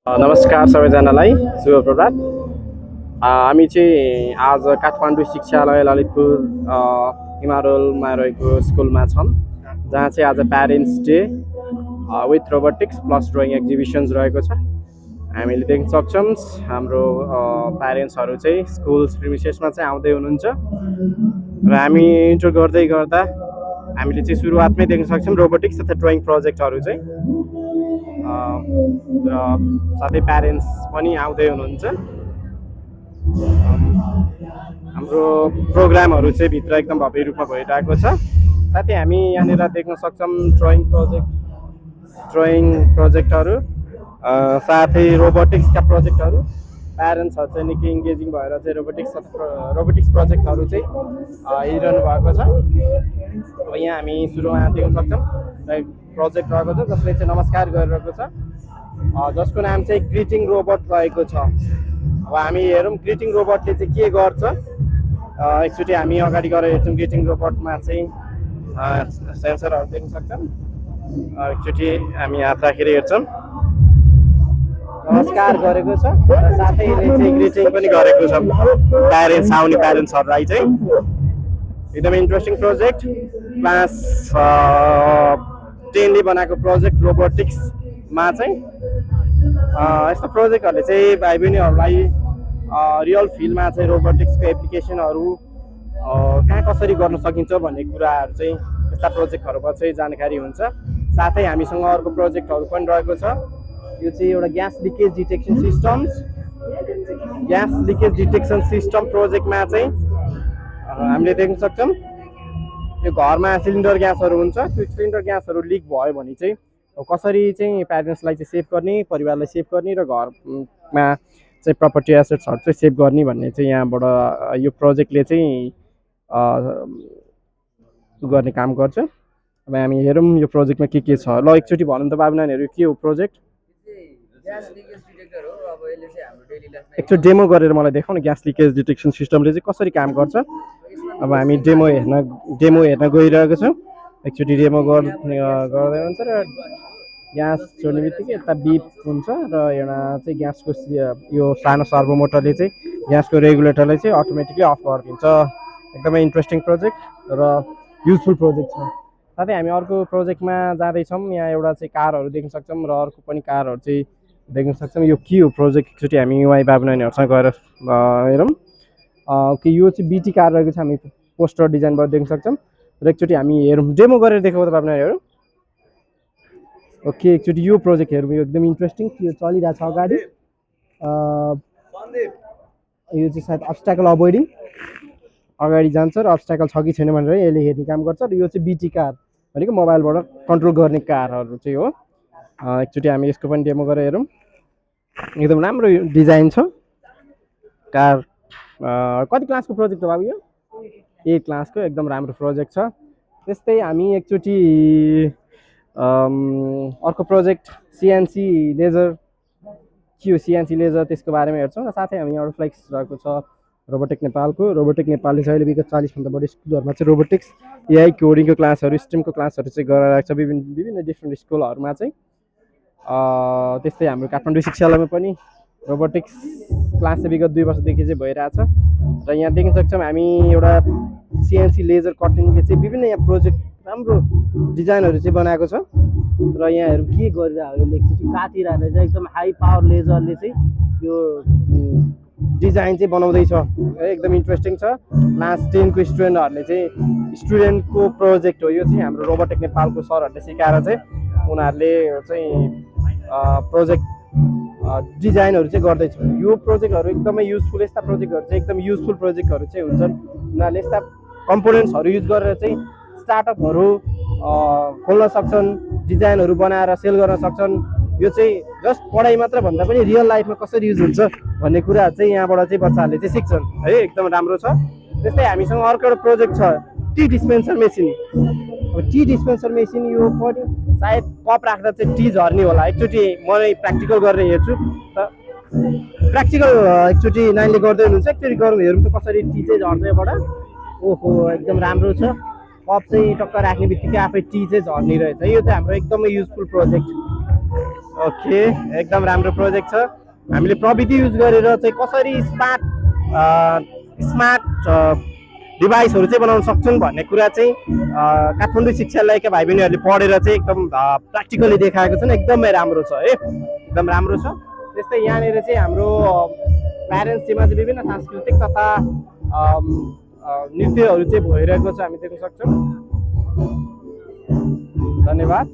नमस्कार सबैजनालाई शुभ प्रभात। हामी चाहिँ आज काठमाडौँ शिक्षालय ललितपुर हिमारोलमा रहेको स्कुलमा छौँ, जहाँ चाहिँ आज parents day with robotics plus drawing exhibitions रहेको छ। हामीले देख्न सक्छौँ हाम्रो प्यारेन्ट्सहरू चाहिँ स्कुल प्रिमिसेसमा चाहिँ आउँदै हुनुहुन्छ र हामी इन्टर गर्दै गर्दा हामीले चाहिँ सुरुवातमै देख्न सक्छौँ रोबोटिक्स तथा ड्रइङ प्रोजेक्टहरू चाहिँ र साथै प्यारेन्ट्स पनि आउँदै हुनुहुन्छ। हाम्रो प्रोग्रामहरू चाहिँ भित्र एकदम भव्य रूपमा भइरहेको छ। साथै हामी यहाँनिर देख्न सक्छौँ ड्रइङ प्रोजेक्टहरू साथै रोबोटिक्सका प्रोजेक्टहरू। प्यारेन्ट्सहरू चाहिँ निकै इङ्गेजिङ भएर चाहिँ रोबोटिक्स प्रोजेक्टहरू चाहिँ हेरिरहनु भएको छ। अब यहाँ हामी सुरुमा देख्न सक्छौँ प्रोजेक्ट रहेको छ जसले चाहिँ नमस्कार गरिरहेको छ, जसको नाम चाहिँ ग्रिटिङ रोबोट रहेको छ। अब हामी हेरौँ ग्रिटिङ रोबोटले चाहिँ के गर्छ। एकचोटि हामी अगाडि गएर हेर्छौँ ग्रिटिङ रोबोटमा चाहिँ सेन्सरहरू देख्न सक्छौँ। एकचोटि हामी हात राखेर हेर्छौँ, नमस्कार गरेको छ र साथै यसले चाहिँ ग्रिटिङ पनि गरेको छ आउने प्यारेन्ट्सहरूलाई चाहिँ। एकदमै इन्ट्रेस्टिङ प्रोजेक्ट, क्लास 10 ले बनाएको प्रोजेक्ट रोबोटिक्समा चाहिँ। यस्तो प्रोजेक्टहरूले चाहिँ भाइ बहिनीहरूलाई रियल फिल्डमा चाहिँ रोबोटिक्सको एप्लिकेसनहरू कहाँ कसरी गर्न सकिन्छ भन्ने कुराहरू चाहिँ यस्ता प्रोजेक्टहरूबाट चाहिँ जानकारी हुन्छ। साथै हामीसँग अर्को प्रोजेक्टहरू पनि रहेको छ। यो चाहिँ एउटा ग्यास लिकेज डिटेक्सन सिस्टम प्रोजेक्टमा चाहिँ हामीले देख्न सक्छौँ यो घरमा सिलिन्डर ग्यासहरू हुन्छ, त्यो सिलिन्डर ग्यासहरू लिक भयो भने चाहिँ कसरी चाहिँ प्यारेन्ट्सलाई चाहिँ सेभ गर्ने, परिवारलाई सेभ गर्ने र घरमा चाहिँ प्रपर्टी एसेट्सहरू चाहिँ सेभ गर्ने भन्ने चाहिँ यहाँबाट यो प्रोजेक्टले चाहिँ गर्ने काम गर्छ। अब हामी हेरौँ यो प्रोजेक्टमा के छ। ल एकचोटि भन्नु त बाबु नानीहरू, के हो प्रोजेक्ट? एकचोटि डेमो गरेर मलाई देखाउन ग्यास लिकेज डिटेक्सन सिस्टमले चाहिँ कसरी काम गर्छ। अब हामी डेमो हेर्न गइरहेको छौँ। एकचोटि डेमो गर्दै हुन्छ र ग्यास छोड्ने बित्तिकै यता बिप हुन्छ र एउटा चाहिँ ग्यासको यो सानो सर्भो मोटरले चाहिँ ग्यासको रेगुलेटरलाई चाहिँ अटोमेटिकली अफ गरिदिन्छ। एकदमै इन्ट्रेस्टिङ प्रोजेक्ट र युजफुल प्रोजेक्ट छ। साथै हामी अर्को प्रोजेक्टमा जाँदैछौँ। यहाँ एउटा चाहिँ कारहरू देख्न सक्छौँ र अर्को पनि कारहरू चाहिँ देख्न सक्छौँ। यो के हो प्रोजेक्ट, एकचोटि हामी युवाई बाबु नानीहरूसँग गएर हेरौँ कि यो चाहिँ बिटी कार रहेको छ। हामी पोस्टर डिजाइनबाट देख्न सक्छौँ र एकचोटि हामी हेरौँ, डेमो गरेर देखाउँ त बाबु नानीहरू। ओके, एकचोटि यो प्रोजेक्ट हेरौँ। यो एकदम इन्ट्रेस्टिङ, यो चलिरहेको छ अगाडि। यो चाहिँ सायद अब्स्ट्याकल अभोइडिङ, अगाडि जान्छ र अब्स्ट्याकल छ कि छैन भनेर यसले हेर्ने काम गर्छ। र यो चाहिँ बिटी कार भनेको मोबाइलबाट कन्ट्रोल गर्ने कारहरू चाहिँ हो। एकचोटि हामी यसको पनि डेमो गरेर हेरौँ। एकदम राम्रो डिजाइन छ कार। कति क्लासको प्रोजेक्ट हो बाबु यो? 8 क्लासको एकदम राम्रो प्रोजेक्ट छ। त्यस्तै हामी एकचोटि अर्को प्रोजेक्ट सिएनसी लेजर, के हो सिएनसी लेजर त्यसको बारेमा हेर्छौँ। र साथै हामी एउटा फ्लेक्स रहेको छ रोबोटिक नेपालको। रोबोटिक नेपालले चाहिँ अहिले विगत 40भन्दा बढी स्कुलहरूमा चाहिँ रोबोटिक्स एआई कोडिङको क्लासहरू, स्टेमको क्लासहरू चाहिँ गराइरहेको छ विभिन्न डिफ्रेन्ट स्कुलहरूमा चाहिँ। त्यस्तै हाम्रो काठमाडौँ शिक्षालयमा पनि रोबोटिक्स क्लास चाहिँ विगत 2 वर्षदेखि चाहिँ भइरहेछ। र यहाँ देख्न सक्छौँ हामी एउटा सिएनसी लेजर कटिङले चाहिँ विभिन्न यहाँ प्रोजेक्ट राम्रो डिजाइनहरू चाहिँ बनाएको छ। र यहाँहरू के गरिरहेको एकचोटि काटिरहेर चाहिँ एकदम हाई पावर लेजरले चाहिँ यो डिजाइन चाहिँ बनाउँदैछ। एकदम इन्ट्रेस्टिङ छ। क्लास 10 को स्टुडेन्टहरूले चाहिँ स्टुडेन्टको प्रोजेक्ट हो यो चाहिँ। हाम्रो रोबोटिक नेपालको सरहरूले सिकाएर चाहिँ उनीहरूले चाहिँ प्रोजेक्ट डिजाइनहरू चाहिँ गर्दैछ। यो प्रोजेक्टहरू एकदमै युजफुल, यस्ता प्रोजेक्टहरू चाहिँ एकदम युजफुल प्रोजेक्टहरू चाहिँ हुन्छन्। उनीहरूले यस्ता कम्पोनेन्ट्सहरू युज गरेर चाहिँ स्टार्टअपहरू खोल्न सक्छन्, डिजाइनहरू बनाएर सेल गर्न सक्छन्। यो चाहिँ जस्ट पढाइ मात्र भन्दा पनि रियल लाइफमा कसरी युज हुन्छ भन्ने कुराहरू चाहिँ यहाँबाट चाहिँ बच्चाहरूले चाहिँ सिक्छन् है। एकदम राम्रो छ। त्यस्तै हामीसँग अर्को एउटा प्रोजेक्ट छ टी डिस्पेन्सर मेसिन। अब टी डिस्पेन्सर मेसिन यो पनि सायद कप राख्दा चाहिँ टी झर्ने होला। एकचोटि मैले प्र्याक्टिकल गरेर हेर्छु त प्र्याक्टिकल एकचोटि नानीले गर्दै हुनुहुन्छ। एकचोटि गरौँ, हेरौँ त कसरी टी चाहिँ झर्छ यहाँबाट। ओहो, एकदम राम्रो छ। कप चाहिँ टक्क राख्ने बित्तिकै आफै टी चाहिँ झर्ने रहेछ। यो चाहिँ हाम्रो एकदमै युजफुल प्रोजेक्ट। ओके एकदम राम्रो प्रोजेक्ट छ हामीले प्रविधि युज गरेर चाहिँ कसरी स्मार्ट स्मार्ट डिभाइसहरू चाहिँ बनाउन सक्छौँ भन्ने कुरा चाहिँ काठमाडौँ शिक्षालयका भाइ बहिनीहरूले पढेर चाहिँ एकदम प्र्याक्टिकली देखाएको छन् एकदमै राम्रो छ है एकदम राम्रो छ त्यस्तै यहाँनिर चाहिँ हाम्रो प्यारेन्ट्स डेमा चाहिँ विभिन्न सांस्कृतिक तथा नृत्यहरू चाहिँ भइरहेको छ हामी देख्न सक्छौँ धन्यवाद